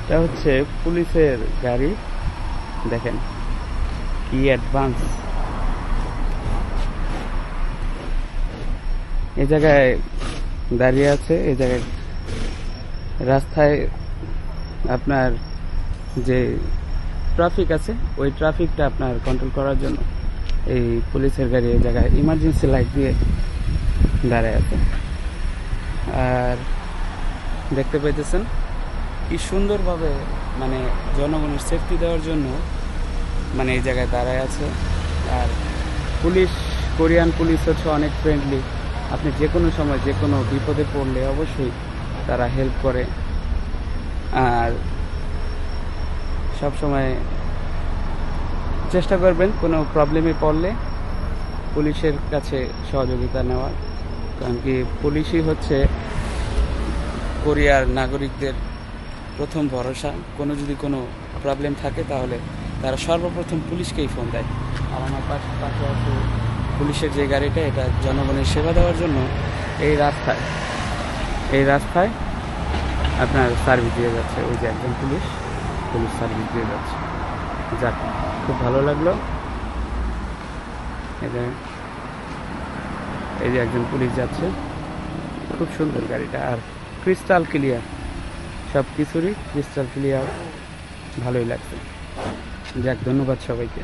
এটা হচ্ছে পুলিশের গাড়ি, দেখেন কি অ্যাডভান্স। এই জায়গায় দাঁড়িয়ে আছে, এই জায়গায় রাস্তায় আপনার যে ট্রাফিক আছে ওই ট্রাফিকটা আপনার কন্ট্রোল করার জন্য এই পুলিশের গাড়ি এই জায়গায় ইমার্জেন্সি লাইট দিয়ে দাঁড়ায় আছে। আর দেখতে পাইতেছেন কি সুন্দরভাবে মানে জনগণের সেফটি দেওয়ার জন্য মানে এই জায়গায় দাঁড়ায় আছে। আর পুলিশ, কোরিয়ান পুলিশ হচ্ছে অনেক ফ্রেন্ডলি, আপনি যে কোনো সময় যে কোনো বিপদে পড়লে অবশ্যই তারা হেল্প করে। আর সব সময় চেষ্টা করবেন কোনো প্রবলেমে পড়লে পুলিশের কাছে সহযোগিতা নেওয়ার, কারণ কি পুলিশই হচ্ছে কোরিয়ার নাগরিকদের প্রথম ভরসা। যদি কোনো প্রবলেম থাকে তাহলে তারা সর্বপ্রথম পুলিশকেই ফোন দেয়। আর আমার পাশে আছে পুলিশের যে গাড়িটা, এটা জনগণের সেবা দেওয়ার জন্য এই রাস্তায় আপনার সার্ভিস দিয়ে যাচ্ছে। ওই যে একজন পুলিশ সার্ভিস দিয়ে যাচ্ছে। যাক, খুব ভালো লাগলো। এই যে একজন পুলিশ যাচ্ছে, খুব সুন্দর গাড়িটা, আর ক্রিস্টাল ক্লিয়ার, সব কিছুরই ক্রিস্টাল ক্লিয়ার, ভালোই লাগছে। যাক, ধন্যবাদ সবাইকে।